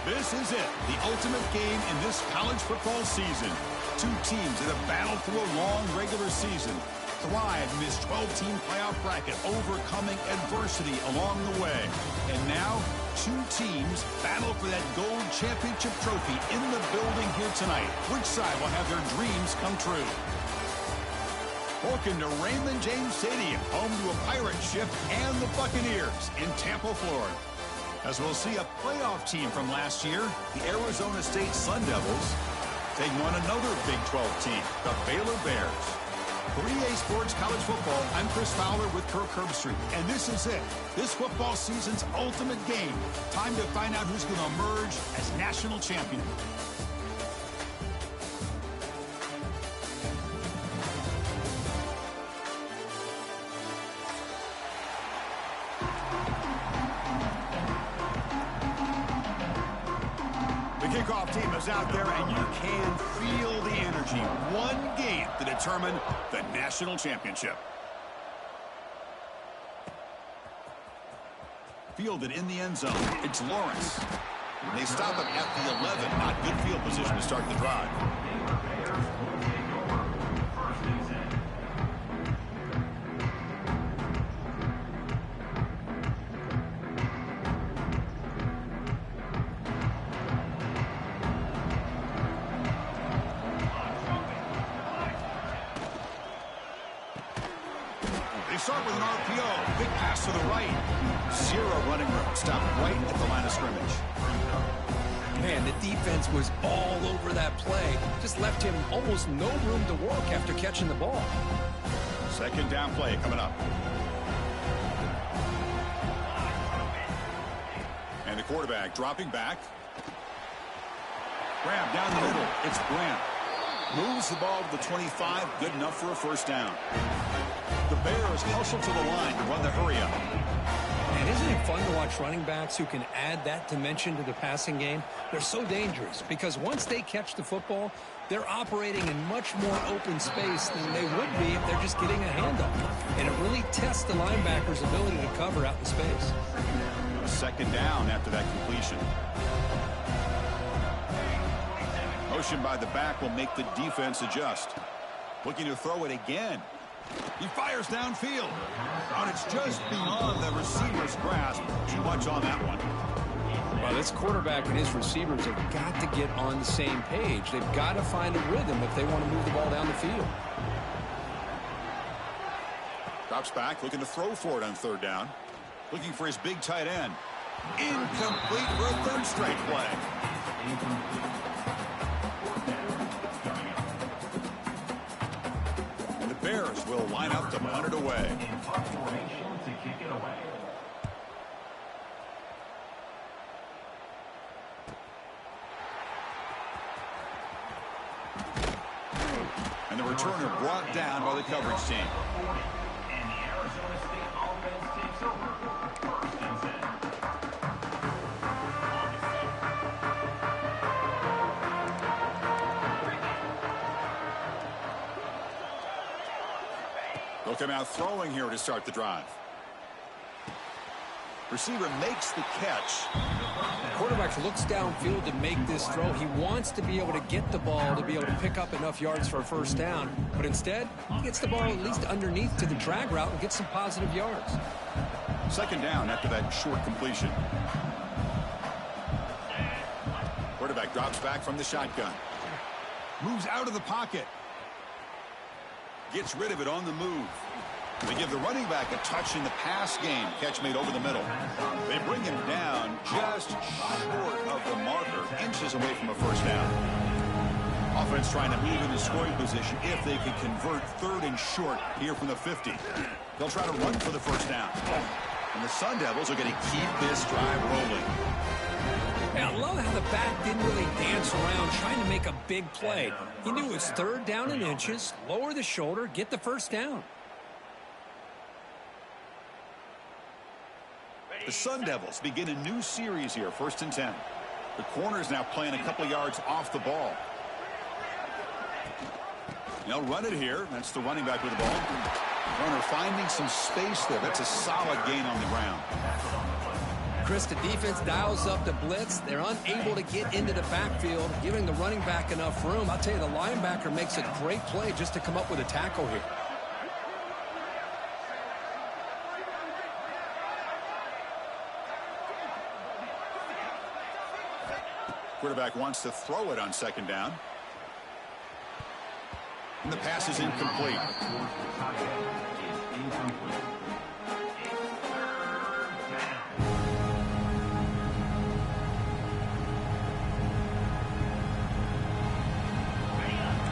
This is it, the ultimate game in this college football season. Two teams that have battled through a long regular season, thrived in this 12-team playoff bracket, overcoming adversity along the way. And now, two teams battle for that gold championship trophy in the building here tonight. Which side will have their dreams come true? Welcome to Raymond James Stadium, home to a pirate ship and the Buccaneers in Tampa, Florida. As we'll see a playoff team from last year, the Arizona State Sun Devils, taking on another Big 12 team, the Baylor Bears. For EA Sports College Football, I'm Chris Fowler with Kirk Herbstreit, and this is it. This football season's ultimate game. Time to find out who's going to emerge as national champion. Kickoff team is out there, and you can feel the energy. One game to determine the national championship. Fielded in the end zone. It's Lawrence. They stop him at the 11. Not good field position to start the drive. Start with an RPO. Big pass to the right. Zero running room. Stopped right at the line of scrimmage. Man, the defense was all over that play. Just left him almost no room to work after catching the ball. Second down play coming up. And the quarterback dropping back. Grab down the middle. It's Grant. Moves the ball to the 25. Good enough for a first down. The Bears hustle to the line to run the hurry-up. And isn't it fun to watch running backs who can add that dimension to the passing game? They're so dangerous because once they catch the football, they're operating in much more open space than they would be if they're just getting a handoff. And it really tests the linebacker's ability to cover out in space. A second down after that completion. Motion by the back will make the defense adjust. Looking to throw it again. He fires downfield. And it's just beyond the receiver's grasp. Too much on that one. Well, this quarterback and his receivers have got to get on the same page. They've got to find a rhythm if they want to move the ball down the field. Drops back, looking to throw for it on third down. Looking for his big tight end. Incomplete for a third straight play. Bears will line up to punt it away. And the returner brought down by the coverage team. And the Arizona State offense takes over. First and 10. They'll come out throwing here to start the drive. Receiver makes the catch. The quarterback looks downfield to make this throw. He wants to be able to get the ball to be able to pick up enough yards for a first down. But instead, he gets the ball at least underneath to the drag route and gets some positive yards. Second down after that short completion. Quarterback drops back from the shotgun. Moves out of the pocket. Gets rid of it on the move. They give the running back a touch in the pass game. Catch made over the middle. They bring him down just short of the marker, inches away from a first down. Offense trying to move into scoring position if they can convert third and short here from the 50. They'll try to run for the first down. And the Sun Devils are going to keep this drive rolling. And I love how the back didn't really dance around trying to make a big play. He knew it was third down in inches, lower the shoulder, get the first down. The Sun Devils begin a new series here, first and 10. The corner's now playing a couple yards off the ball. They'll run it here. That's the running back with the ball. Runner finding some space there. That's a solid gain on the ground. Chris, the defense dials up the blitz. They're unable to get into the backfield, giving the running back enough room. I'll tell you, the linebacker makes a great play just to come up with a tackle here. Quarterback wants to throw it on second down. And the pass is incomplete.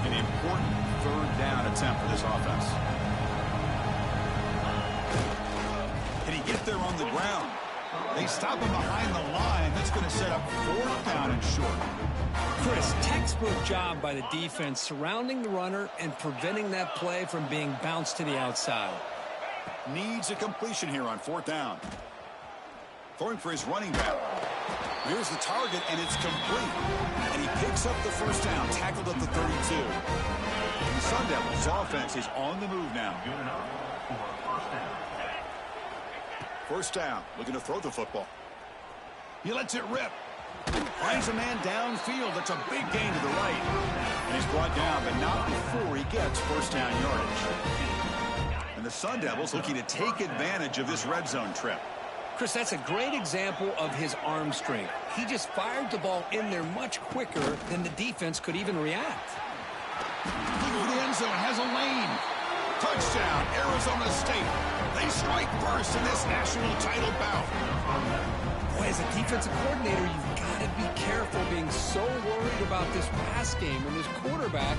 An important third down attempt for this offense. Can he get there on the ground? They stop him behind the line. That's going to set up fourth down and short. Chris, textbook job by the defense surrounding the runner and preventing that play from being bounced to the outside. Needs a completion here on fourth down. Throwing for his running back. Here's the target, and it's complete. And he picks up the first down, tackled at the 32. The Sun Devils offense is on the move now. First down, looking to throw the football. He lets it rip. Finds a man downfield. That's a big gain to the right. And he's brought down, but not before he gets first down yardage. And the Sun Devils looking to take advantage of this red zone trip. Chris, that's a great example of his arm strength. He just fired the ball in there much quicker than the defense could even react. Looking for the end zone, has a lane. Touchdown, Arizona State. They strike first in this national title bout. Boy, as a defensive coordinator, you've got to be careful being so worried about this pass game and this quarterback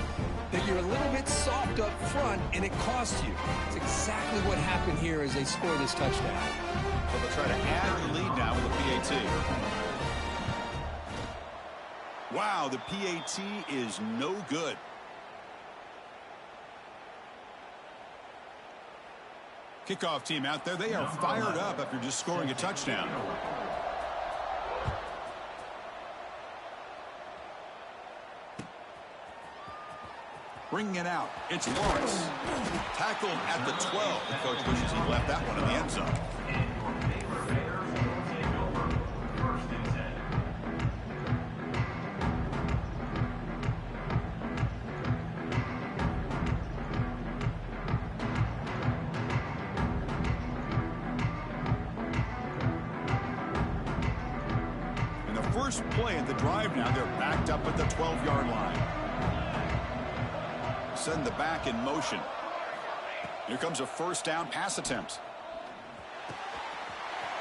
that you're a little bit soft up front and it costs you. It's exactly what happened here as they score this touchdown. So they'll try to add to the lead now with the PAT. Wow, the PAT is no good. Kickoff team out there, they are fired up after just scoring a touchdown. Bringing it out, it's Lawrence. Tackled at the 12. The coach wishes he left that one in the end zone. First play at the drive now. They're backed up at the 12-yard line. Send the back in motion. Here comes a first down pass attempt.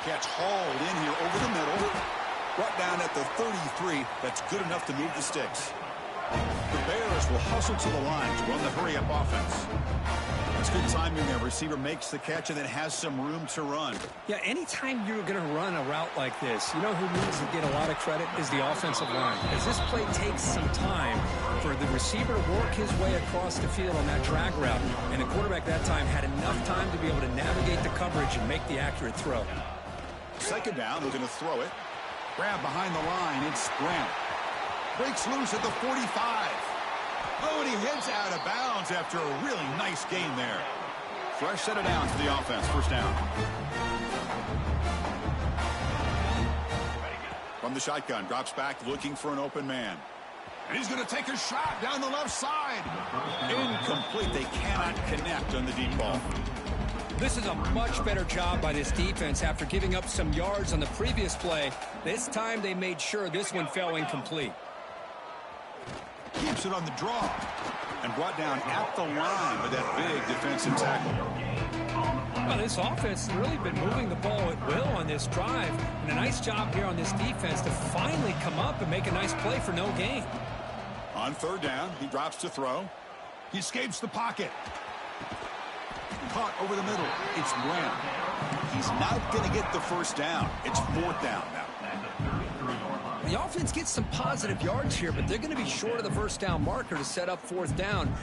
Catch hauled in here over the middle. Brought down at the 33. That's good enough to move the sticks. The Bears will hustle to the line to run the hurry-up offense. It's good timing there. Receiver makes the catch and then has some room to run. Yeah, anytime you're going to run a route like this, you know who needs to get a lot of credit is the offensive line. As this play takes some time for the receiver to work his way across the field on that drag route, and the quarterback that time had enough time to be able to navigate the coverage and make the accurate throw. Second down, looking to throw it. Grab behind the line, it's Grant. Breaks loose at the 45. Oh, and he heads out of bounds after a really nice gain there. Fresh set of downs for the offense. First down. From the shotgun, drops back looking for an open man. And he's going to take a shot down the left side. Incomplete. They cannot connect on the deep ball. This is a much better job by this defense after giving up some yards on the previous play. This time they made sure this one fell incomplete. Keeps it on the draw and brought down at the line with that big defensive tackle. Well, this offense has really been moving the ball at will on this drive, and a nice job here on this defense to finally come up and make a nice play for no gain. On third down, he drops to throw. He escapes the pocket. Caught over the middle. It's Brown. He's not going to get the first down. It's fourth down now. The offense gets some positive yards here, but they're going to be short of the first down marker to set up fourth down.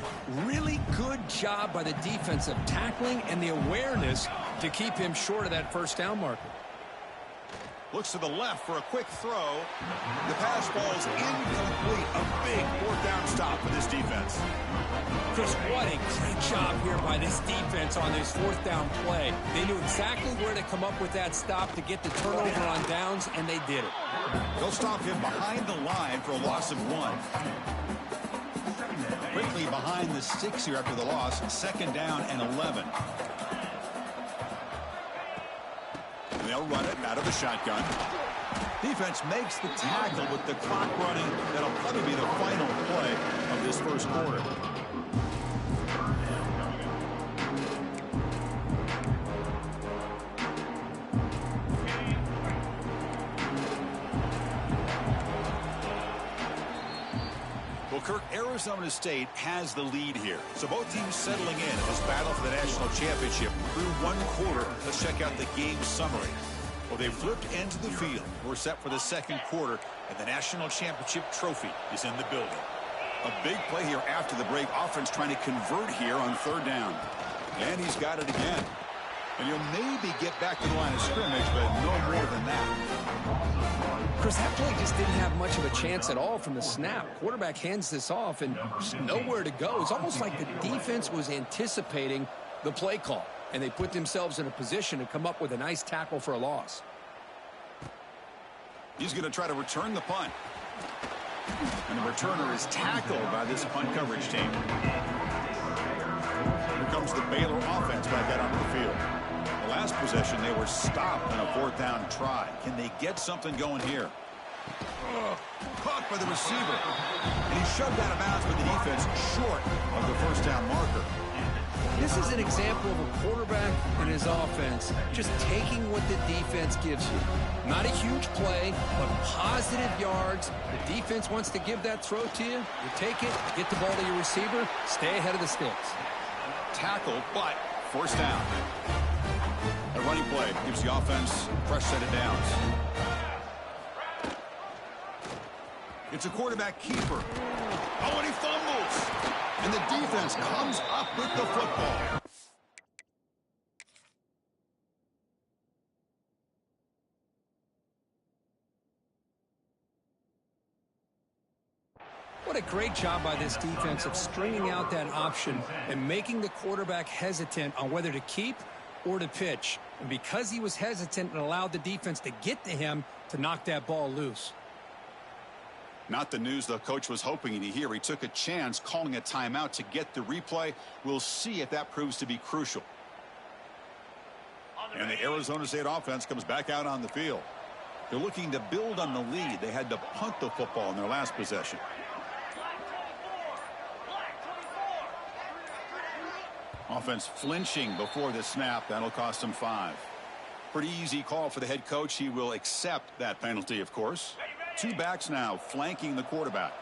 Really good job by the defense of tackling and the awareness to keep him short of that first down marker. Looks to the left for a quick throw. The pass falls incomplete. A big fourth down stop for this defense. Chris, what a great job here by this defense on this fourth down play. They knew exactly where to come up with that stop to get the turnover on downs, and they did it. They'll stop him behind the line for a loss of 1. Quickly behind the 6 here after the loss. 2nd down and 11. And they'll run it out of the shotgun. Defense makes the tackle with the clock running. That'll probably be the final play of this first quarter. Well, Kirk, Arizona State has the lead here. So both teams settling in this battle for the national championship through one quarter. Let's check out the game summary. Well, they flipped into the field. We're set for the second quarter, and the national championship trophy is in the building. A big play here after the break. Offense trying to convert here on 3rd down. And he's got it again. And you'll maybe get back to the line of scrimmage, but no more than that. Chris, that play just didn't have much of a chance at all from the snap. Quarterback hands this off and there's nowhere to go. It's almost like the defense was anticipating the play call, and they put themselves in a position to come up with a nice tackle for a loss. He's going to try to return the punt. And the returner is tackled by this punt coverage team. Here comes the Baylor offense back out onto the field. The last possession, they were stopped on a 4th down try. Can they get something going here? Caught by the receiver. And he's shoved out of bounds by the defense short of the 1st down marker. This is an example of a quarterback and his offense just taking what the defense gives you. Not a huge play, but positive yards. The defense wants to give that throw to you. You take it, get the ball to your receiver, stay ahead of the sticks. Tackle, but 1st down. A running play gives the offense a fresh set of downs. It's a quarterback keeper. Oh, and he fumbles. And the defense comes up with the football. What a great job by this defense of stringing out that option and making the quarterback hesitant on whether to keep or to pitch. And because he was hesitant, it allowed the defense to get to him to knock that ball loose. Not the news the coach was hoping to hear. He took a chance calling a timeout to get the replay. We'll see if that proves to be crucial. And the Arizona State offense comes back out on the field. They're looking to build on the lead. They had to punt the football in their last possession. Offense flinching before the snap. That'll cost them 5. Pretty easy call for the head coach. He will accept that penalty, of course. 2 backs now flanking the quarterback.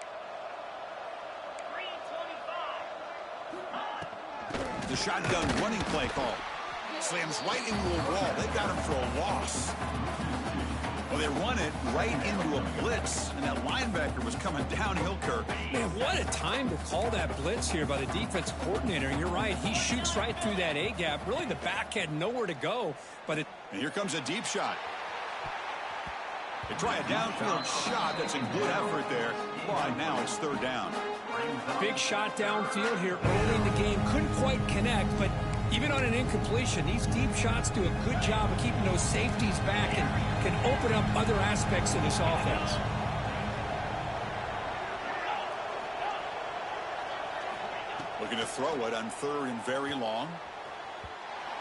The shotgun running play call. Slams right into a wall. They got him for a loss. Well, they run it right into a blitz, and that linebacker was coming downhill, Kirk. Man, what a time to call that blitz here by the defensive coordinator. And you're right, he shoots right through that A-gap. Really, the back had nowhere to go. And here comes a deep shot. They try a downfield shot. That's a good effort there. But now it's 3rd down. Big shot downfield here early in the game. Couldn't quite connect, but even on an incompletion, these deep shots do a good job of keeping those safeties back and can open up other aspects of this offense. Looking to throw it on 3rd and very long.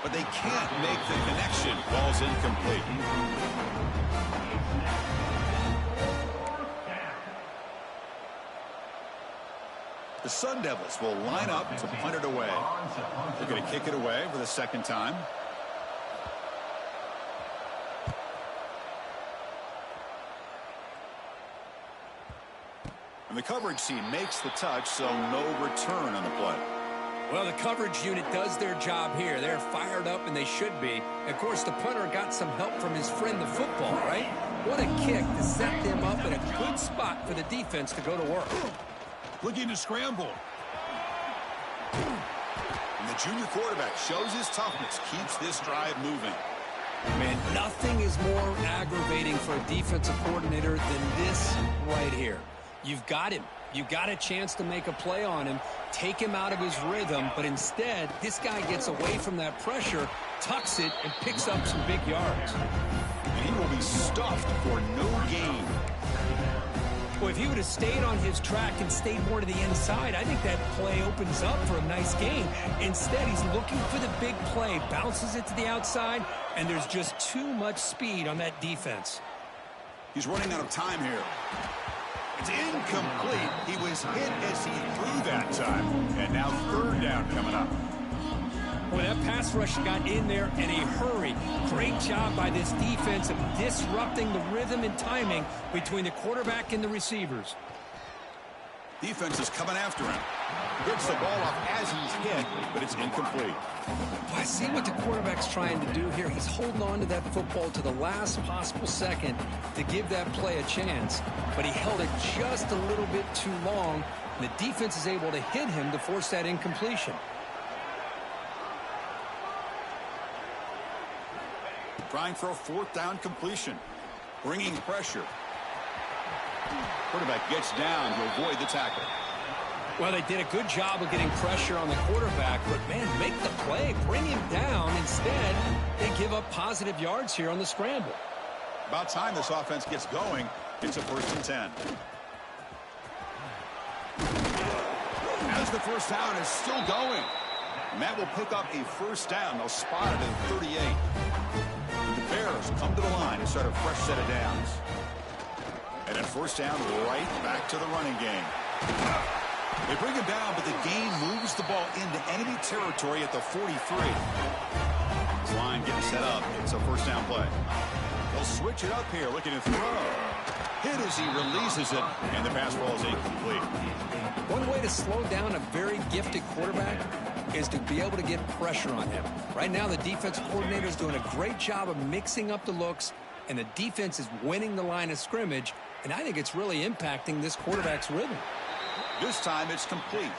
But they can't make the connection. Ball's incomplete. The Sun Devils will line up to punt it away. They're going to kick it away for the 2nd time. And the coverage team makes the touch, so no return on the play. Well, the coverage unit does their job here. They're fired up, and they should be. Of course, the punter got some help from his friend, the football, right? What a kick to set them up in a good spot for the defense to go to work. Looking to scramble. And the junior quarterback shows his toughness, keeps this drive moving. Man, nothing is more aggravating for a defensive coordinator than this right here. You've got him. You got a chance to make a play on him, take him out of his rhythm, but instead, this guy gets away from that pressure, tucks it, and picks up some big yards. And he will be stuffed for no gain. Well, if he would have stayed on his track and stayed more to the inside, I think that play opens up for a nice gain. Instead, he's looking for the big play, bounces it to the outside, and there's just too much speed on that defense. He's running out of time here. It's incomplete. He was hit as he threw that time. And now third down coming up. Well, that pass rush got in there in a hurry. Great job by this defense of disrupting the rhythm and timing between the quarterback and the receivers. Defense is coming after him. Gets the ball off as he's hit, but it's incomplete. Well, I see what the quarterback's trying to do here. He's holding on to that football to the last possible second to give that play a chance, but he held it just a little bit too long, and the defense is able to hit him to force that incompletion. Trying for a fourth down completion. Bringing pressure. Quarterback gets down to avoid the tackle. Well, they did a good job of getting pressure on the quarterback, but, man, make the play. Bring him down. Instead, they give up positive yards here on the scramble. About time this offense gets going. It's a 1st and 10. As the first down is still going. And that will pick up a first down. They'll spot it at 38. The Bears come to the line and start a fresh set of downs. And at first down, right back to the running game. They bring him down, but the gain moves the ball into enemy territory at the 43. This line getting set up. It's a first down play. They'll switch it up here, looking to throw. Hit as he releases it, and the pass ball is incomplete. One way to slow down a very gifted quarterback is to be able to get pressure on him. Right now, the defensive coordinator is doing a great job of mixing up the looks, and the defense is winning the line of scrimmage, and I think it's really impacting this quarterback's rhythm. This time it's complete.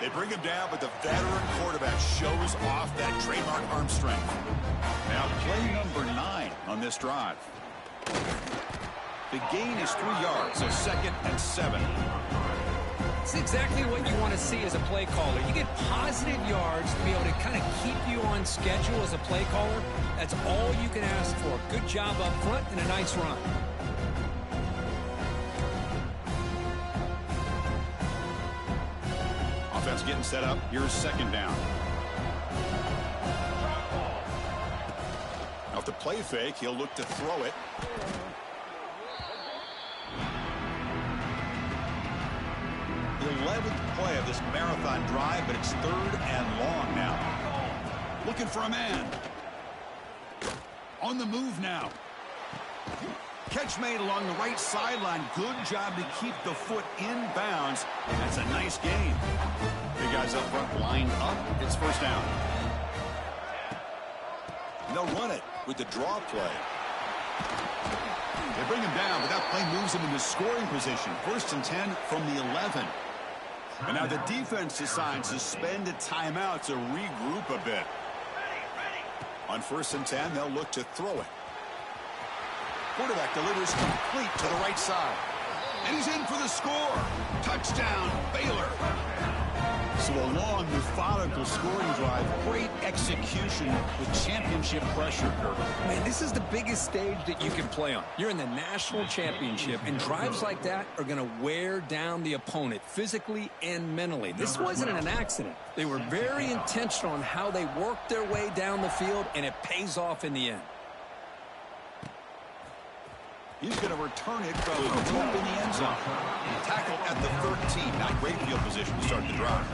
They bring him down, but the veteran quarterback shows off that trademark arm strength. Now play number 9 on this drive. The gain is 3 yards, so 2nd and 7. It's exactly what you want to see as a play caller. You get positive yards to be able to kind of keep you on schedule as a play caller. That's all you can ask for. Good job up front and a nice run. Offense getting set up. Here's 2nd down. Now if the play fake, he'll look to throw it. The 11th play of this marathon drive, but it's 3rd and long now. Looking for a man. On the move now. Catch made along the right sideline. Good job to keep the foot in bounds. That's a nice gain. Big guys up front lined up. It's first down. And they'll run it with the draw play. They bring him down, but that play moves him into scoring position. 1st and 10 from the 11. And now the defense decides to spend a timeout to regroup a bit. On 1st and 10, they'll look to throw it. Quarterback delivers complete to the right side. And he's in for the score. Touchdown, Baylor. So a long, methodical scoring drive. Great execution with championship pressure. Man, this is the biggest stage that you can play on. You're in the national championship, and drives like that are going to wear down the opponent physically and mentally. This wasn't an accident. They were very intentional on how they worked their way down the field, and it pays off in the end. He's going to return it from deep in the end zone. Tackle at the 13. Not great field position to start the drive.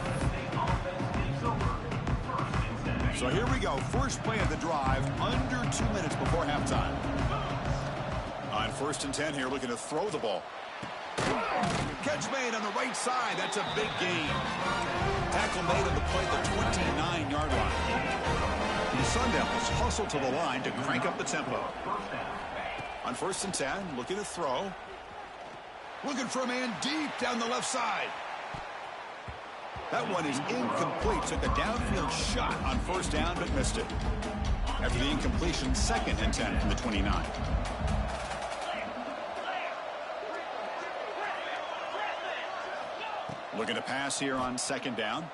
So here we go. First play of the drive, under 2 minutes before halftime. On 1st and 10 here, looking to throw the ball. Catch made on the right side. That's a big gain. Tackle made on the play at the 29-yard line. The Sun Devils hustle to the line to crank up the tempo. On 1st and 10, looking to throw. Looking for a man deep down the left side. That one is incomplete. Took a downfield shot on 1st down, but missed it. After the incompletion, 2nd and 10 from the 29. Looking to pass here on 2nd down.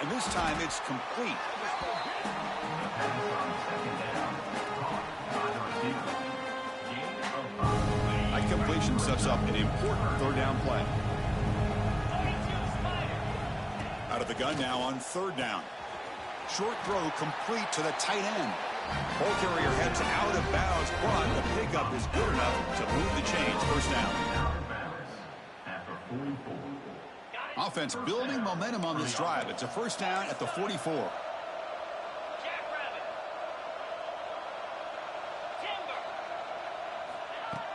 And this time it's complete. That completion sets up an important 3rd down play. Out of the gun now on 3rd down. Short throw complete to the tight end. Ball carrier heads out of bounds, but the pickup is good enough to move the chains. 1st down. Offense building momentum on this drive. It's a 1st down at the 44.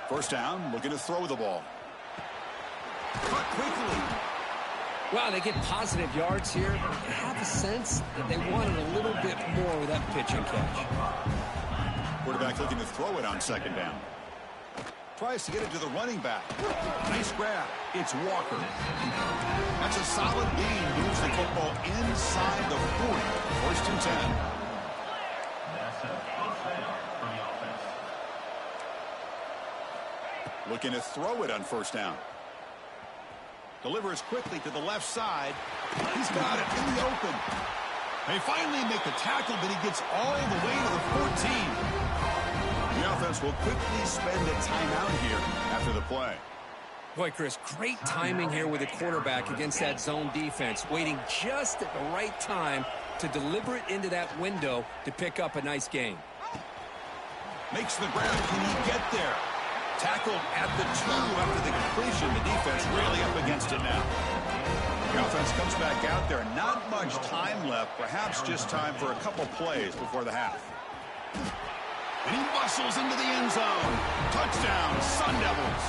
1st down, looking to throw the ball. Cut quickly. Wow, they get positive yards here. I have a sense that they wanted a little bit more with that pitch and catch. Quarterback looking to throw it on 2nd down. Tries to get it to the running back. Nice grab. It's Walker. That's a solid gain. Moves the football inside the 40. 1st and 10. Looking to throw it on 1st down. Delivers quickly to the left side. He's got it in the open. They finally make the tackle, but he gets all the way to the 14. The offense will quickly spend a timeout here after the play. Boy, Chris, great timing here with the quarterback against that zone defense, waiting just at the right time to deliver it into that window to pick up a nice gain. Makes the grab. Can he get there? Tackled at the 2 after the completion. The defense really up against it now. The offense comes back out there. Not much time left. Perhaps just time for a couple plays before the half. And he muscles into the end zone. Touchdown, Sun Devils.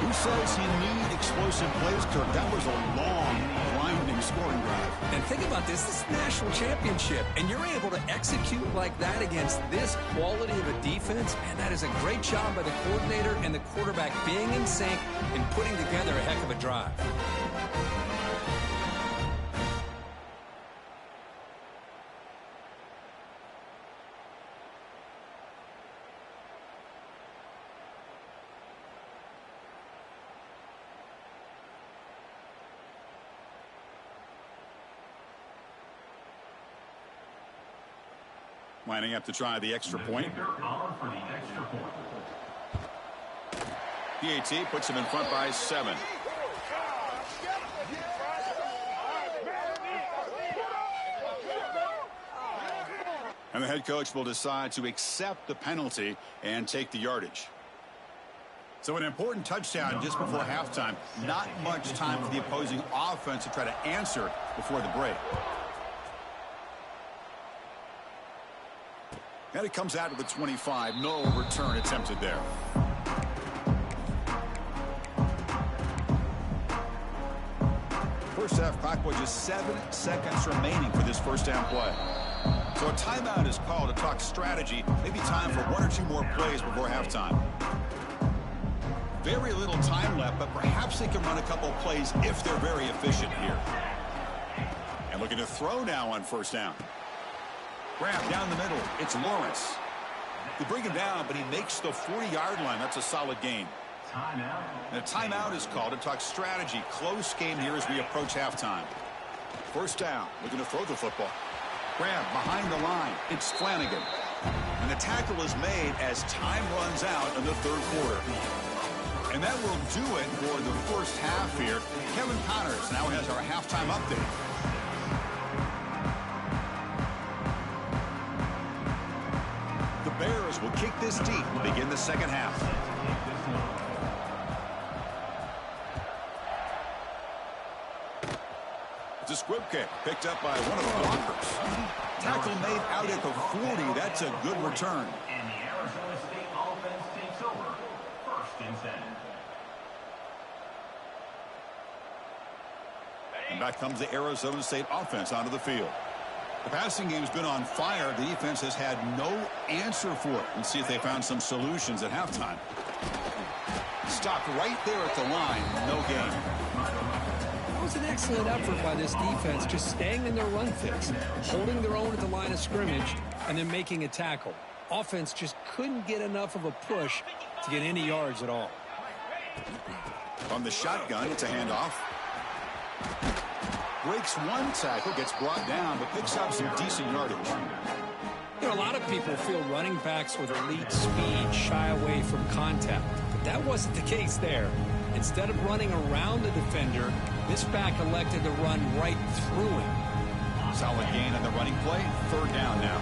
Who says he need explosive plays, Kirk? That was a long, grinding scoring drive. And think about this. This is a national championship, and you're able to execute like that against this quality of a defense. Man, that is a great job by the coordinator and the quarterback being in sync and putting together a heck of a drive. Lining up to try the extra point. PAT puts him in front by 7. And the head coach will decide to accept the penalty and take the yardage. So an important touchdown just before halftime. Not much time for the opposing offense to try to answer before the break. And it comes out to the 25. No return attempted there. First half clock with just 7 seconds remaining for this 1st down play. So a timeout is called to talk strategy. Maybe time for 1 or 2 more plays before halftime. Very little time left, but perhaps they can run a couple plays if they're very efficient here. And looking to throw now on 1st down. Grab down the middle. It's Lawrence. They bring him down, but he makes the 40-yard line. That's a solid gain. And a timeout is called to talk strategy. Close game here as we approach halftime. 1st down. Looking to throw the football. Grab behind the line. It's Flanagan. And the tackle is made as time runs out in the 3rd quarter. And that will do it for the 1st half here. Kevin Connors now has our halftime update. Bears will kick this deep to begin the 2nd half. It's a squib kick picked up by one of the blockers. Tackle made out at the 40. That's a good return. And the Arizona State offense takes over. 1st and 10. And back comes the Arizona State offense onto the field. The passing game's been on fire. The defense has had no answer for it. Let's see if they found some solutions at halftime. Stopped right there at the line. No gain. was an excellent effort by this defense, just staying in their run fits, holding their own at the line of scrimmage, and then making a tackle. Offense just couldn't get enough of a push to get any yards at all. From the shotgun, it's a handoff. Breaks one tackle, gets brought down, but picks up some decent yardage. You know, a lot of people feel running backs with elite speed shy away from contact, but that wasn't the case there. Instead of running around the defender, this back elected to run right through him. Solid gain on the running play. Third down now.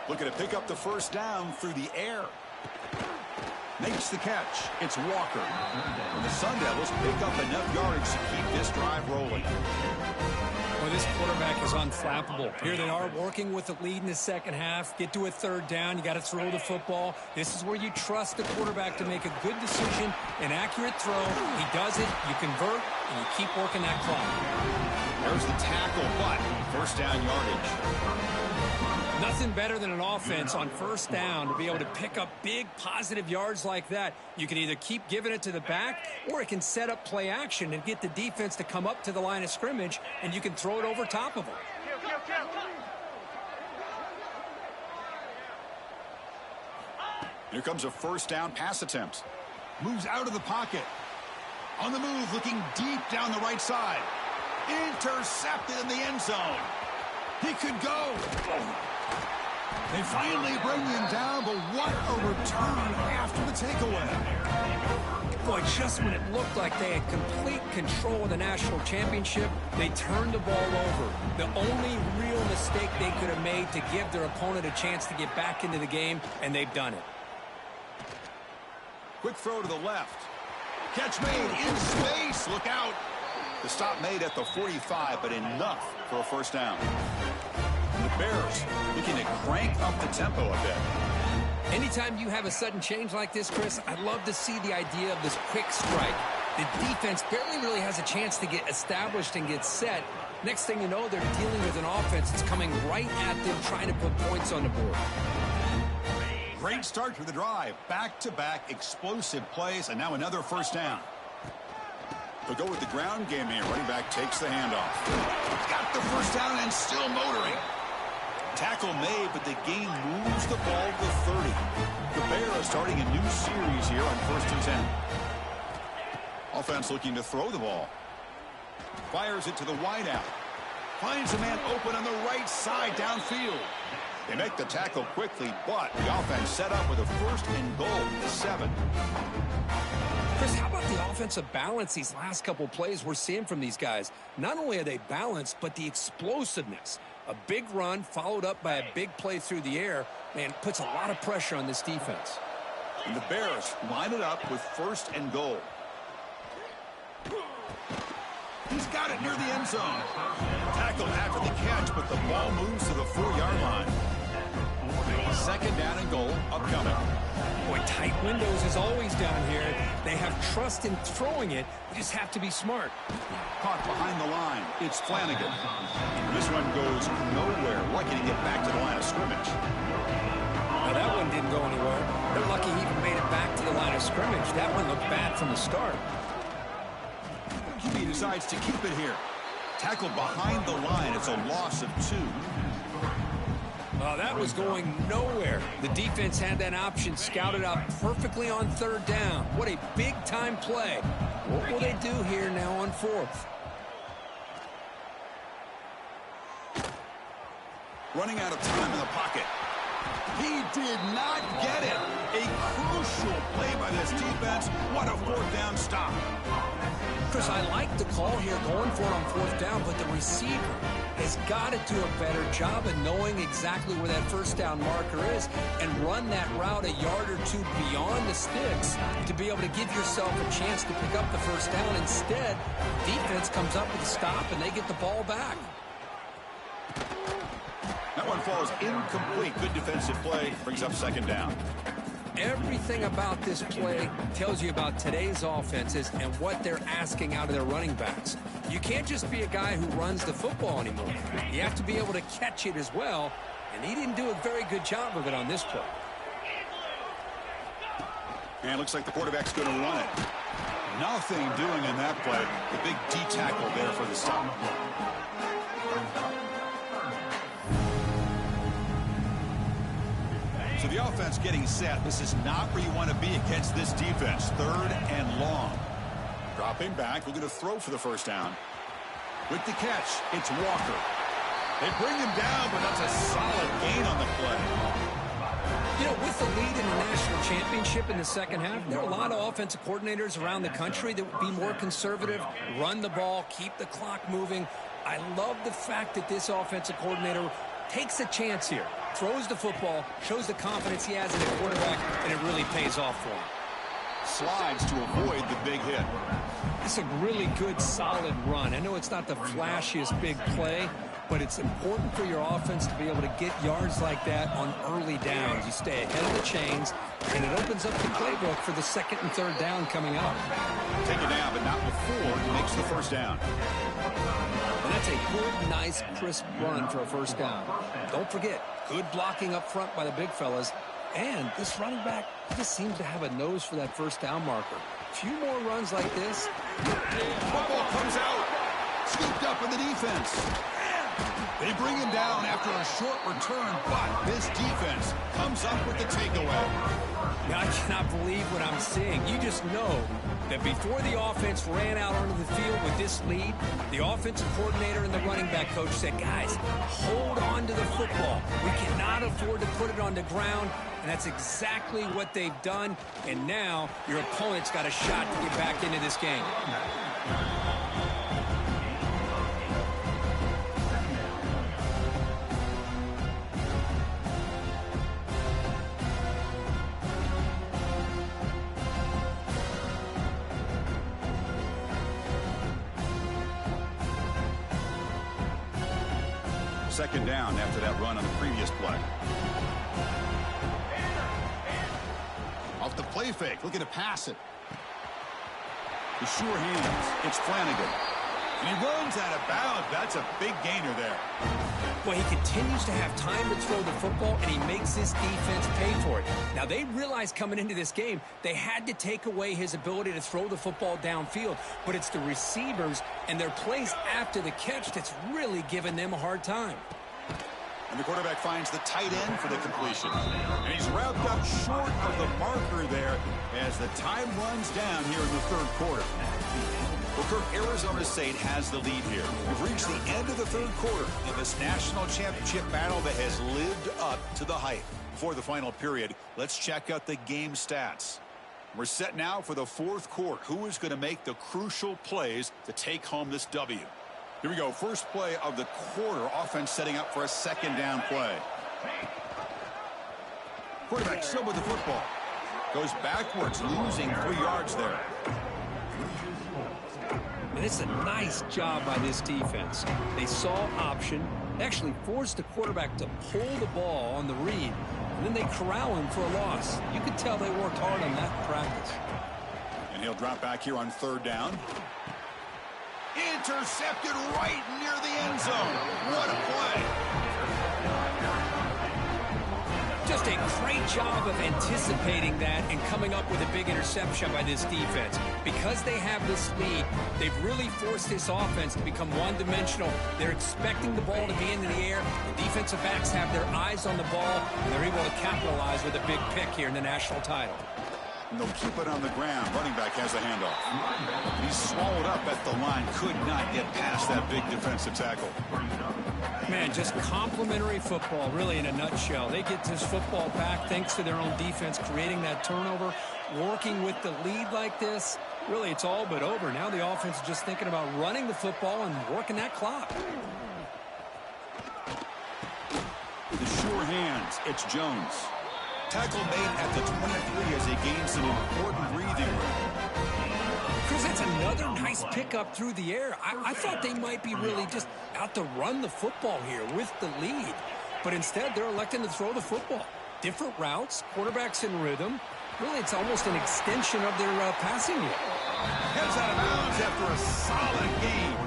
Looking to pick up the first down through the air. Makes the catch. It's Walker. And the Sun Devils pick up enough yardage to keep this drive rolling. Well, this quarterback is unflappable. Here they are working with the lead in the second half. Get to a third down. You got to throw the football. This is where you trust the quarterback to make a good decision, an accurate throw. He does it. You convert, and you keep working that clock. There's the tackle, but first down yardage. Nothing better than an offense on first down to be able to pick up big positive yards like that. You can either keep giving it to the back, or it can set up play action and get the defense to come up to the line of scrimmage, and you can throw it over top of them. Here comes a first down pass attempt. Moves out of the pocket. On the move, looking deep down the right side. Intercepted in the end zone. He could go. They finally bring him down, but what a return after the takeaway. Boy, just when it looked like they had complete control of the national championship, they turned the ball over. The only real mistake they could have made to give their opponent a chance to get back into the game, and they've done it. Quick throw to the left. Catch made in space. Look out. The stop made at the 45, but enough for a first down. The Bears looking to crank up the tempo a bit. Anytime you have a sudden change like this, Chris, I'd love to see the idea of this quick strike. The defense barely really has a chance to get established and get set. Next thing you know, they're dealing with an offense that's coming right at them, trying to put points on the board. Great start to the drive. Back-to-back explosive plays, and now another first down. They'll go with the ground game here. Running back takes the handoff. Got the first down and still motoring. Tackle made, but the game moves the ball to 30. The Bears starting a new series here on 1st and 10. Offense looking to throw the ball. Fires it to the wideout. Finds a man open on the right side downfield. They make the tackle quickly, but the offense set up with a 1st and goal, 7. Chris, how about the offensive balance these last couple plays we're seeing from these guys? Not only are they balanced, but the explosiveness. A big run followed up by a big play through the air, man, puts a lot of pressure on this defense. And the Bears line it up with 1st and goal. He's got it near the end zone. Tackled after the catch, but the ball moves to the 4-yard line. 2nd down and goal upcoming. Boy, tight windows is always down here. They have trust in throwing it. They just have to be smart. Caught behind the line. It's Flanagan. This one goes nowhere. Lucky to get back to the line of scrimmage. Now that one didn't go anywhere. They're lucky he even made it back to the line of scrimmage. That one looked bad from the start. QB decides to keep it here. Tackled behind the line. It's a loss of 2. Oh, that was going nowhere. The defense had that option scouted out perfectly on 3rd down. What a big-time play. What will they do here now on 4th? Running out of time in the pocket. He did not get it. A crucial play by this defense. What a 4th down stop. Chris, I like the call here going for it on 4th down, but the receiver has got to do a better job of knowing exactly where that 1st down marker is and run that route a yard or 2 beyond the sticks to be able to give yourself a chance to pick up the 1st down. Instead, defense comes up with a stop and they get the ball back. That one falls incomplete. Good defensive play. Brings up 2nd down. Everything about this play tells you about today's offenses and what they're asking out of their running backs. You can't just be a guy who runs the football anymore. You have to be able to catch it as well, and he didn't do a very good job of it on this play. And it looks like the quarterback's going to run it. Nothing doing in that play. The big D tackle there for the stop. So the offense getting set. This is not where you want to be against this defense. 3rd and long. Dropping back, looking to throw for the first down. With the catch, it's Walker. They bring him down, but that's a solid gain on the play. You know, with the lead in the national championship in the second half, there are a lot of offensive coordinators around the country that would be more conservative, run the ball, keep the clock moving. I love the fact that this offensive coordinator takes a chance here, throws the football, shows the confidence he has in the quarterback, and it really pays off for him. Slides to avoid the big hit. It's a really good, solid run. I know it's not the flashiest big play, but it's important for your offense to be able to get yards like that on early downs. You stay ahead of the chains, and it opens up the playbook for the 2nd and 3rd down coming up. Take it down, but not before he makes the first down. And that's a good, nice, crisp run for a first down. Don't forget, good blocking up front by the big fellas. And this running back, he just seems to have a nose for that first down marker. A few more runs like this. Football comes out. Scooped up in the defense. They bring him down after a short return, but this defense comes up with the takeaway. Now, I cannot believe what I'm seeing. You just know that before the offense ran out onto the field with this lead, the offensive coordinator and the running back coach said, guys, hold on to the football. We cannot afford to put it on the ground, and that's exactly what they've done. And now your opponent's got a shot to get back into this game. Second down after that run on the previous play. Off the play fake, looking to pass it. The sure hands, it's Flanagan. And he runs out of bounds. That's a big gainer there. Well, he continues to have time to throw the football, and he makes his defense pay for it. Now, they realized coming into this game, they had to take away his ability to throw the football downfield. But it's the receivers and their plays after the catch that's really giving them a hard time. And the quarterback finds the tight end for the completion. And he's wrapped up short of the marker there as the time runs down here in the 3rd quarter. Well, Kirk, Arizona State has the lead here. We've reached the end of the 3rd quarter of this national championship battle that has lived up to the hype. Before the final period, let's check out the game stats. We're set now for the 4th quarter. Who is going to make the crucial plays to take home this W? Here we go. First play of the quarter. Offense setting up for a 2nd down play. Quarterback still with the football. Goes backwards, losing 3 yards there. And it's a nice job by this defense. They saw option, actually forced the quarterback to pull the ball on the read, and then they corral him for a loss. You could tell they worked hard on that in practice. And he'll drop back here on 3rd down. Intercepted right near the end zone. What a play. Just a great job of anticipating that and coming up with a big interception by this defense. Because they have this lead, they've really forced this offense to become one-dimensional. They're expecting the ball to be in the air. The defensive backs have their eyes on the ball, and they're able to capitalize with a big pick here in the national title. And they'll keep it on the ground. Running back has the handoff. He's swallowed up at the line. Could not get past that big defensive tackle. Man, just complimentary football, really, in a nutshell. They get this football back thanks to their own defense, creating that turnover, working with the lead like this. Really, it's all but over. Now the offense is just thinking about running the football and working that clock. The sure hands, it's Jones. Tackle made at the 23 as he gains some important breathing room. Chris, that's another nice pickup through the air. I thought they might be really just out to run the football here with the lead. But instead, they're electing to throw the football. Different routes, quarterbacks in rhythm. Really, it's almost an extension of their passing game. Gets out of bounds after a solid game.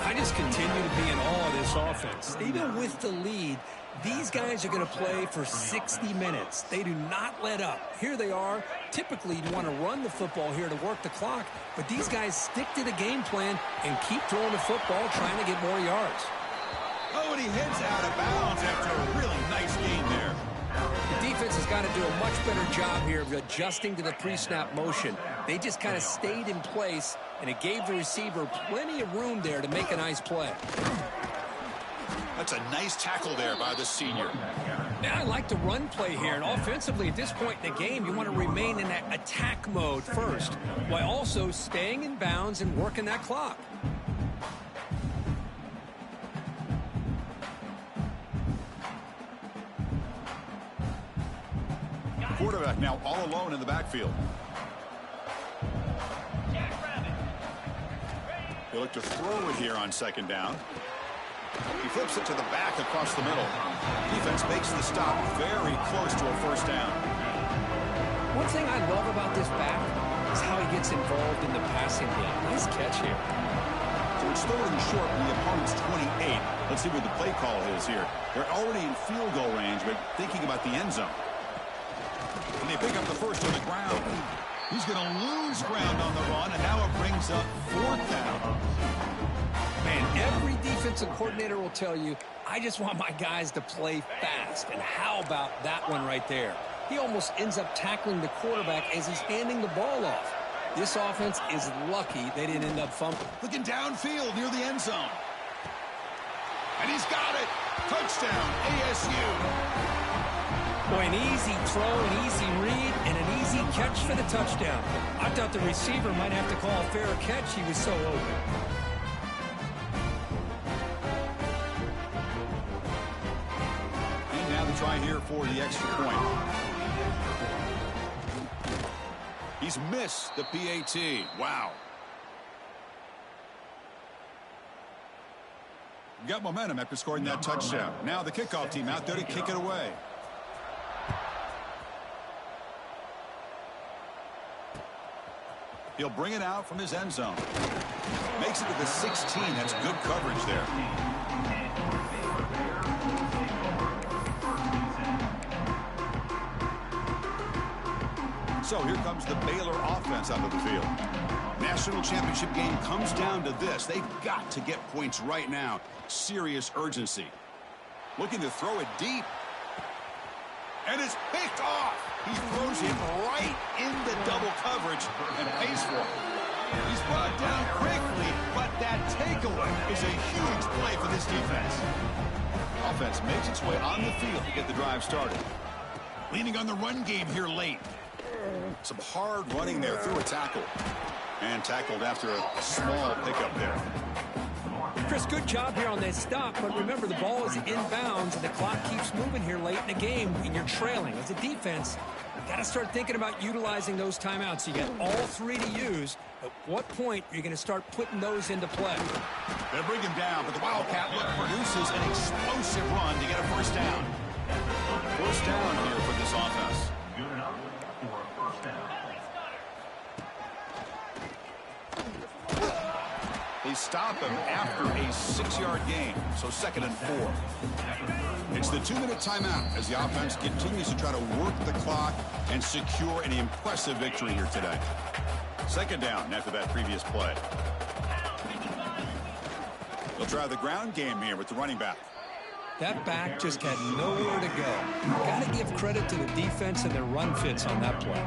I just continue to be in awe of this offense. Even with the lead, these guys are going to play for 60 minutes. They do not let up. Here they are. Typically, you want to run the football here to work the clock, but these guys stick to the game plan and keep throwing the football, trying to get more yards. Oh, and he heads out of bounds after a really nice game there. The defense has got to do a much better job here of adjusting to the pre-snap motion. They just kind of stayed in place, and it gave the receiver plenty of room there to make a nice play. That's a nice tackle there by the senior. Now I like the run play here, and offensively at this point in the game, you want to remain in that attack mode first, while also staying in bounds and working that clock. Quarterback now all alone in the backfield. He'll look to throw it here on second down. He flips it to the back across the middle. Defense makes the stop very close to a first down. One thing I love about this back is how he gets involved in the passing game. Nice catch here. So it's third and short from the opponent's 28. Let's see what the play call is here. They're already in field goal range, but thinking about the end zone. And they pick up the first on the ground. He's going to lose ground on the run, and now it brings up fourth down. Man, every defensive coordinator will tell you, I just want my guys to play fast. And how about that one right there? He almost ends up tackling the quarterback as he's handing the ball off. This offense is lucky they didn't end up fumbling. Looking downfield near the end zone. And he's got it. Touchdown, ASU. Boy, an easy throw, an easy read, and an easy catch for the touchdown. I thought the receiver might have to call a fair catch. He was so open. And now the try here for the extra point. He's missed the PAT. Wow. Got momentum after scoring that touchdown. Now the kickoff team out there to kick it away. He'll bring it out from his end zone. Makes it to the 16. That's good coverage there. So here comes the Baylor offense out of the field. National championship game comes down to this. They've got to get points right now. Serious urgency. Looking to throw it deep. And it's picked off. He throws it right into double coverage and pays for it. He's brought down quickly, but that takeaway is a huge play for this defense. Offense makes its way on the field to get the drive started. Leaning on the run game here late. Some hard running there through a tackle. And tackled after a small pickup there. Chris, good job here on that stop, but remember the ball is inbounds and the clock keeps moving here late in the game and you're trailing. As a defense, you've got to start thinking about utilizing those timeouts. You got all three to use. At what point are you going to start putting those into play? They'll bring him down, but the Wildcat look produces an explosive run to get a first down. First down here for this offense. Good enough for a first down. They stop him after a 6-yard gain, so 2nd and 4. It's the 2-minute timeout as the offense continues to try to work the clock and secure an impressive victory here today. 2nd down after that previous play. They'll try the ground game here with the running back. That back just had nowhere to go. Got to give credit to the defense and their run fits on that play.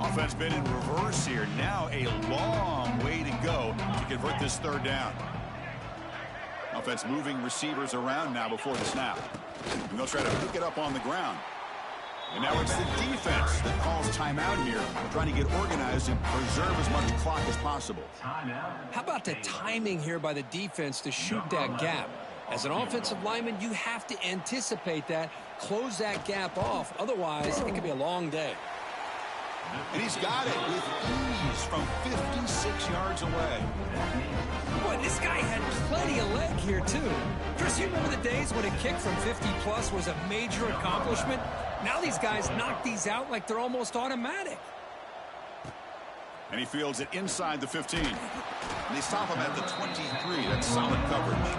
Offense been in reverse here. Now a long way to go to convert this 3rd down. Offense moving receivers around now before the snap. And they'll try to pick it up on the ground. And now it's the defense that calls timeout here, trying to get organized and preserve as much clock as possible. How about the timing here by the defense to shoot that gap? As an offensive lineman, you have to anticipate that, close that gap off. Otherwise, it could be a long day. And he's got it with ease from 56 yards away. Boy, this guy had plenty of leg here, too. Chris, you remember the days when a kick from 50-plus was a major accomplishment? Now these guys knock these out like they're almost automatic. And he fields it inside the 15. And they stop him at the 23. That's solid coverage.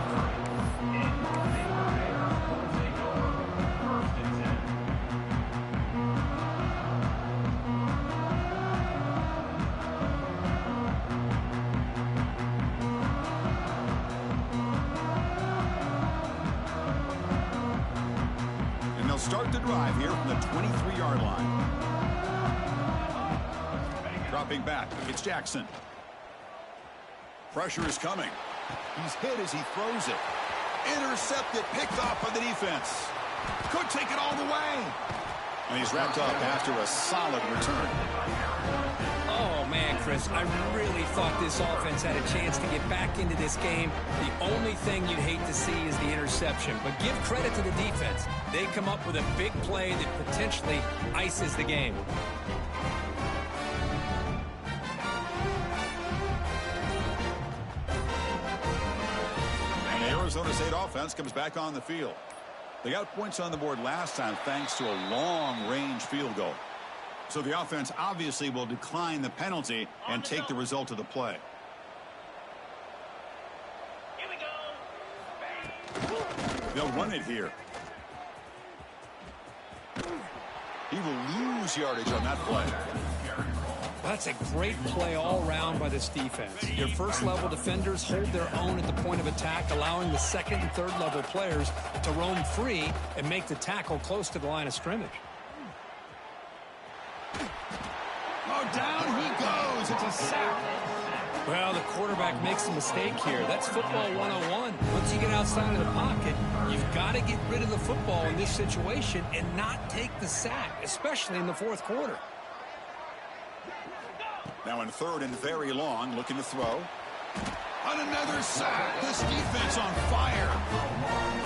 Start the drive here from the 23-yard line. Dropping back, it's Jackson. Pressure is coming. He's hit as he throws it. Intercepted, picked off by the defense. Could take it all the way. And he's wrapped up after a solid return. Oh, man, Chris, I really thought this offense had a chance to get back into this game. The only thing you'd hate to see is the interception. But give credit to the defense. They come up with a big play that potentially ices the game. And the Arizona State offense comes back on the field. They got points on the board last time thanks to a long-range field goal. So the offense obviously will decline the penalty and take the result of the play. Here we go. They'll run it here. He will lose yardage on that play. That's a great play all around by this defense. Your first-level defenders hold their own at the point of attack, allowing the second and third-level players to roam free and make the tackle close to the line of scrimmage. Oh, down he goes. It's a sack. Well, the quarterback makes a mistake here. That's football 101. Once you get outside of the pocket, you've got to get rid of the football in this situation and not take the sack, especially in the fourth quarter. Now in third and very long, looking to throw. On another sack. This defense on fire.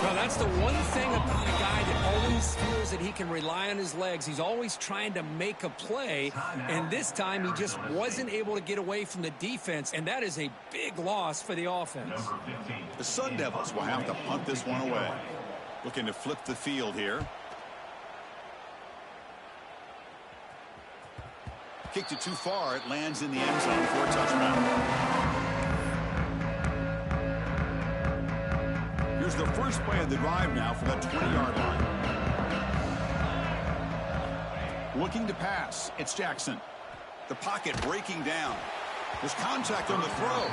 Well, that's the one thing about a guy that always feels that he can rely on his legs. He's always trying to make a play, and this time he just wasn't able to get away from the defense, and that is a big loss for the offense. The Sun Devils will have to punt this one away. Looking to flip the field here. Kicked it too far. It lands in the end zone for a touchdown. Here's the first play of the drive now from the 20-yard line. Looking to pass. It's Jackson. The pocket breaking down. There's contact on the throw.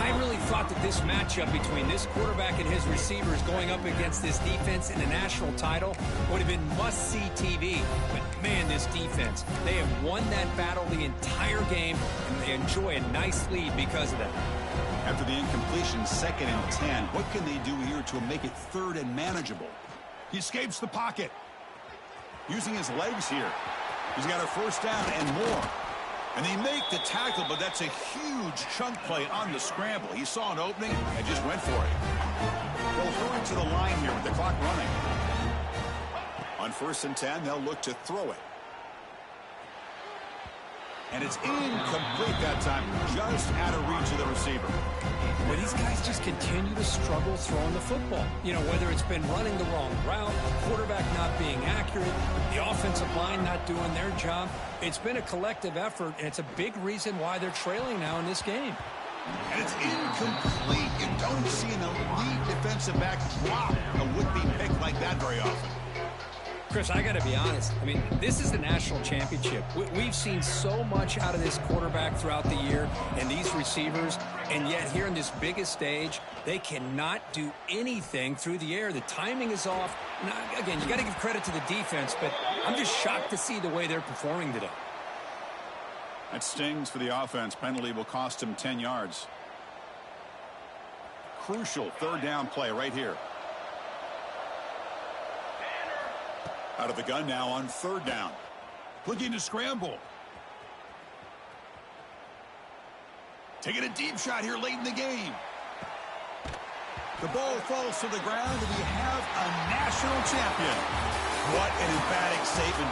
I really thought that this matchup between this quarterback and his receivers going up against this defense in a national title would have been must-see TV. But, man, this defense, they have won that battle the entire game, and they enjoy a nice lead because of that. After the incompletion, 2nd and 10, what can they do here to make it third and manageable? He escapes the pocket. Using his legs here. He's got a first down and more. And they make the tackle, but that's a huge chunk play on the scramble. He saw an opening and just went for it. They'll hurry to the line here with the clock running. On 1st and 10, they'll look to throw it. And it's incomplete that time, just out of reach of the receiver. But these guys just continue to struggle throwing the football. You know, whether it's been running the wrong route, quarterback not being accurate, the offensive line not doing their job. It's been a collective effort, and it's a big reason why they're trailing now in this game. And it's incomplete. You don't see an elite defensive back drop a would-be pick like that very often. Chris, I got to be honest. I mean, this is the national championship. We've seen so much out of this quarterback throughout the year and these receivers, and yet here in this biggest stage, they cannot do anything through the air. The timing is off. Now, again, you got to give credit to the defense, but I'm just shocked to see the way they're performing today. That stings for the offense. Penalty will cost him 10 yards. Crucial third down play right here. Out of the gun now on 3rd down. Looking to scramble. Taking a deep shot here late in the game. The ball falls to the ground, and we have a national champion. What an emphatic statement.